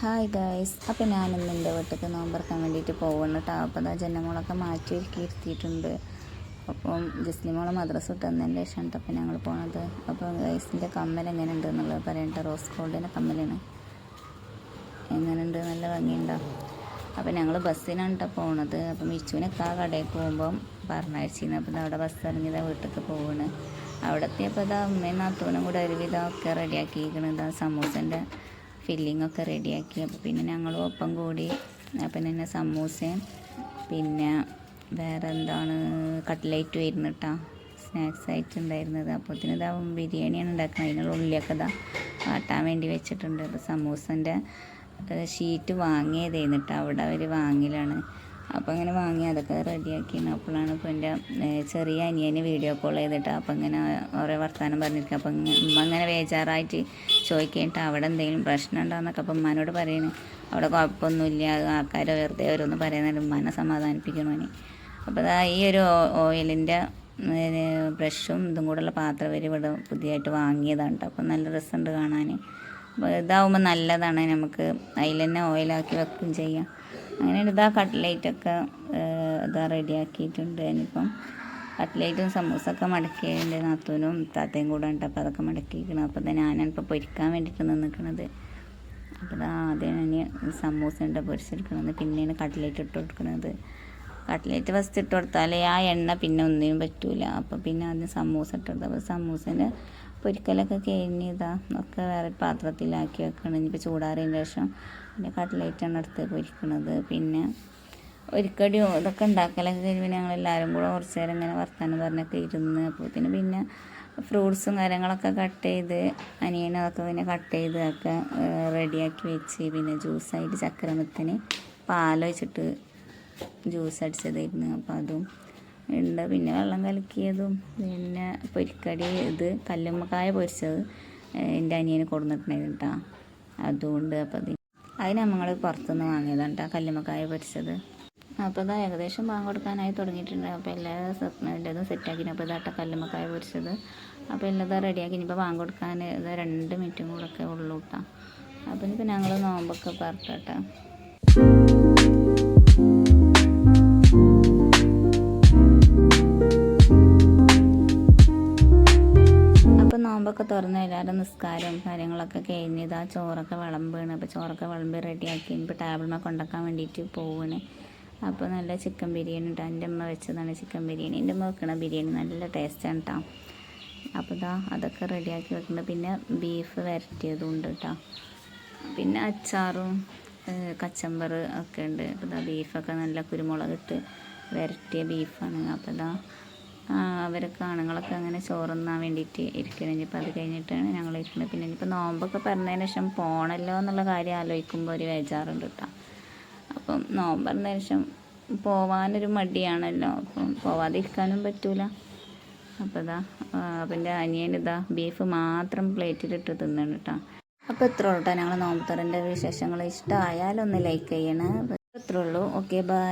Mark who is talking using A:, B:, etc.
A: Hi guys, അപ്പോൾ ഞാനിന്ന് എൻ്റെ വീട്ടിലേക്ക് നോമ്പറക്കാൻ വേണ്ടിയിട്ട് പോകണം കേട്ടോ. അപ്പോൾ അതാ ജനങ്ങളൊക്കെ മാറ്റി ഒരുക്കി ഇരുത്തിയിട്ടുണ്ട്. അപ്പം ജസ്ലിമോളെ മദ്രസ വിട്ടതിൻ്റെ ശേഷം അപ്പോൾ ഞങ്ങൾ പോണത്. അപ്പോൾ ഗൈസിൻ്റെ കമ്മൽ എങ്ങനെ ഉണ്ട് എന്നുള്ളത് പറയട്ടെ. റോസ് ഗോൾഡിൻ്റെ കമ്മലാണ്. എങ്ങനെയുണ്ട്, നല്ല ഭംഗിയുണ്ടോ? അപ്പോൾ ഞങ്ങൾ ബസ്സിനാണ് കേട്ടോ പോണത്. അപ്പം മിച്ചുവിനൊക്കെ ആ കടയിൽ പോകുമ്പം പറഞ്ഞയച്ചിരുന്നു. അപ്പോൾ അവിടെ ബസ് ഇറങ്ങിയത് വീട്ടിലേക്ക് പോവാണ്. അവിടെ എത്തിയപ്പോൾ ഇതാ അമ്മയും നാത്തൂനും കൂടെ ഒരുവിധമൊക്കെ റെഡിയാക്കിയിരിക്കണം. ഇതാ സമൂസൻ്റെ ഫില്ലിങ്ങൊക്കെ റെഡിയാക്കി. അപ്പോൾ പിന്നെ ഞങ്ങളും ഒപ്പം കൂടി. അപ്പം തന്നെ സമൂസയും പിന്നെ വേറെ എന്താണ് കട്ട്ലേറ്റ് വരുന്നു കേട്ടോ, സ്നാക്സ് ആയിട്ട് ഉണ്ടായിരുന്നത്. അപ്പോൾ ഇതാ ബിരിയാണിയാണ് ഉണ്ടാക്കുന്നത്. അതിനുള്ള ഉള്ളിയൊക്കെ ഇതാ കാട്ടാൻ വേണ്ടി വെച്ചിട്ടുണ്ട്. അപ്പോൾ സമൂസൻ്റെ ഷീറ്റ് വാങ്ങിയതായിരുന്നു കേട്ടോ, അവിടെ അവർ വാങ്ങിലാണ്. അപ്പോൾ അങ്ങനെ വാങ്ങി അതൊക്കെ റെഡിയാക്കിയാണ്. അപ്പോഴാണ് ഇപ്പോൾ എൻ്റെ ചെറിയ അനിയന് വീഡിയോ കോൾ ചെയ്തിട്ട് അപ്പോൾ ഇങ്ങനെ ഓരോ വർത്തമാനം പറഞ്ഞിരിക്കുക. അപ്പം ഉമ്മ അങ്ങനെ ബേജാറായിട്ട് ചോദിക്കേണ്ട അവിടെ എന്തെങ്കിലും പ്രശ്നം ഉണ്ടോയെന്നൊക്കെ അപ്പം ഉമ്മാനോട് പറയുന്നു. അവിടെ കുഴപ്പമൊന്നുമില്ല, ആൾക്കാർ വെറുതെ ഓരോന്ന് പറയുന്നത് ഉമ്മാനെ സമാധാനിപ്പിക്കണമെന്ന്. അപ്പോൾ ഈ ഒരു ഓയിലിൻ്റെ ബ്രഷും ഇതും കൂടെയുള്ള പാത്രം വരെ ഇവിടെ പുതിയതായിട്ട് വാങ്ങിയതാണ് കേട്ടോ. അപ്പം നല്ല രസമുണ്ട് കാണാൻ. അപ്പോൾ ഇതാവുമ്പോൾ നല്ലതാണ്, നമുക്ക് അതിൽ തന്നെ ഓയിലാക്കി വെക്കുകയും ചെയ്യാം. അങ്ങനെ ഇതാ കട്ട്ലേറ്റൊക്കെ ഇതാ റെഡിയാക്കിയിട്ടുണ്ട്. ഇനിയിപ്പം കട്ട്ലേറ്റും സമൂസൊക്കെ മടക്കിയതിൻ്റെ നാത്തൂനും താത്തയും കൂടെ ഉണ്ട്. അപ്പോൾ അതൊക്കെ മടക്കിയിരിക്കണം. അപ്പോൾ ഞാനിപ്പോൾ പൊരിക്കാൻ വേണ്ടിയിട്ട് നിൽക്കുന്നത്. അപ്പോൾ ആദ്യം ഞാൻ സമൂസ ഉണ്ട് പൊരിച്ചെടുക്കണത്, പിന്നെയാണ് കട്ട്ലേറ്റ് ഇട്ട് കൊടുക്കുന്നത്. കട്ട്ലേറ്റ് ഫസ്റ്റ് ഇട്ട് കൊടുത്താൽ ആ എണ്ണ പിന്നെ ഒന്നിനും പറ്റൂല. അപ്പോൾ പിന്നെ ആദ്യം സമൂസ ഇട്ട് കൊടുത്തു. അപ്പോൾ സമൂസേൻ്റെ പൊരിക്കലൊക്കെ കഴിഞ്ഞ് ഒക്കെ വേറെ പാത്രത്തിലാക്കി വെക്കണം. ഇനിയിപ്പോൾ ചൂടാറിയതിന് ശേഷം പിന്നെ കട്ട്ലേറ്റാണ് എടുത്ത് പൊരിക്കണത്. പിന്നെ ഒരിക്കടി ഇതൊക്കെ ഉണ്ടാക്കലൊക്കെ കഴിഞ്ഞ് പിന്നെ ഞങ്ങളെല്ലാവരും കൂടെ കുറച്ച് നേരം ഇങ്ങനെ വർത്താനം പറഞ്ഞൊക്കെ ഇരുന്ന്. അപ്പോൾ പിന്നെ ഫ്രൂട്ട്സും കാര്യങ്ങളൊക്കെ കട്ട് ചെയ്ത് അനിയനതൊക്കെ പിന്നെ കട്ട് ചെയ്ത് ഒക്കെ റെഡിയാക്കി വെച്ച്. പിന്നെ ജ്യൂസായിട്ട് ചക്കരമത്തിന് പാലൊഴിച്ചിട്ട് ജ്യൂസ് അടിച്ചതായിരുന്നു. അപ്പോൾ അതും ഉണ്ട്. പിന്നെ വെള്ളം കലക്കിയതും പിന്നെ പൊരിക്കടി ഇത് കല്ലുമ്മക്കായ പൊരിച്ചത് എൻ്റെ അനിയന് കൊടുത്തിട്ടുണ്ടായിരുന്നു കേട്ടോ, അതുകൊണ്ട്. അപ്പോൾ അതിന് നമ്മൾ പുറത്തുനിന്ന് വാങ്ങിയതാണ് കേട്ടോ കല്ലുമ്മക്കായ പൊരിച്ചത്. അപ്പോൾ ഇതാ ഏകദേശം പാൻ കൊടുക്കാനായി തുടങ്ങിയിട്ടുണ്ട്. അപ്പോൾ എല്ലാതും സെറ്റാക്കി. അപ്പോൾ ഇതാട്ട കല്ലുമ്മക്കായ പൊരിച്ചത്. അപ്പോൾ എല്ലാം റെഡിയാക്കി. ഇനിയിപ്പോൾ പാൻ കൊടുക്കാൻ 2 മിനിറ്റും കൂടെ ഒക്കെ ഉള്ളൂ കേട്ടോ. അപ്പോൾ ഇനിയിപ്പോൾ ഞങ്ങൾ നോമ്പൊക്കെ പറട്ടോ. നോമ്പൊക്കെ തുറന്ന് എല്ലാവരും നിസ്കാരവും കാര്യങ്ങളൊക്കെ കഴിഞ്ഞ് ഇതാ ചോറൊക്കെ വിളമ്പാണ്. അപ്പോൾ ചോറൊക്കെ വിളമ്പി റെഡിയാക്കി ഇപ്പോൾ ടേബിളിൽ കൊണ്ടുവയ്ക്കാൻ വേണ്ടിയിട്ട് പോവാണ്. അപ്പോൾ നല്ല ചിക്കൻ ബിരിയാണി കേട്ടോ, എൻ്റെ അമ്മ വെച്ചതാണ് ചിക്കൻ ബിരിയാണി. എൻ്റെ അമ്മ വെക്കണ ബിരിയാണി നല്ല ടേസ്റ്റാണ് കേട്ടോ. അപ്പോൾ അതൊക്കെ റെഡിയാക്കി വെക്കുന്നുണ്ട്. പിന്നെ ബീഫ് വരട്ടിയതും ഉണ്ട് കേട്ടോ. പിന്നെ അച്ചാറും കച്ചമ്പർ ഒക്കെ ഉണ്ട്. അപ്പോൾ ബീഫൊക്കെ നല്ല കുരുമുളകിട്ട് വരട്ടിയ ബീഫാണ്. അപ്പോൾ അവരൊക്കെ ആണുങ്ങളൊക്കെ അങ്ങനെ ചോറുന്നാൻ വേണ്ടിയിട്ട് ഇരിക്കണം. ഇനിയിപ്പോൾ അത് കഴിഞ്ഞിട്ടാണ് ഞങ്ങൾ ഇരിക്കുന്നത്. പിന്നെ ഇനിയിപ്പോൾ നോമ്പൊക്കെ പറഞ്ഞതിന് ശേഷം പോകണമല്ലോ എന്നുള്ള കാര്യം ആലോചിക്കുമ്പോൾ ഒരു വേജാറുണ്ട് കേട്ടോ. അപ്പം നോമ്പ് പറഞ്ഞതിന് ശേഷം പോവാനൊരു മടിയാണല്ലോ, അപ്പം പോവാതിരിക്കാനും പറ്റൂല. അപ്പോൾ അപ്പം എൻ്റെ അനിയനിതാ ബീഫ് മാത്രം പ്ലേറ്റിലിട്ട് തിന്നണം കേട്ടോ. അപ്പോൾ ഇത്ര ഉള്ളൂ കേട്ടോ ഞങ്ങൾ നോമ്പ് തുറൻ്റെ വിശേഷങ്ങൾ. ഇഷ്ടമായാലൊന്ന് ലൈക്ക് ചെയ്യണം. അപ്പോൾ ഇത്രേ ഉള്ളൂ. Okay, by.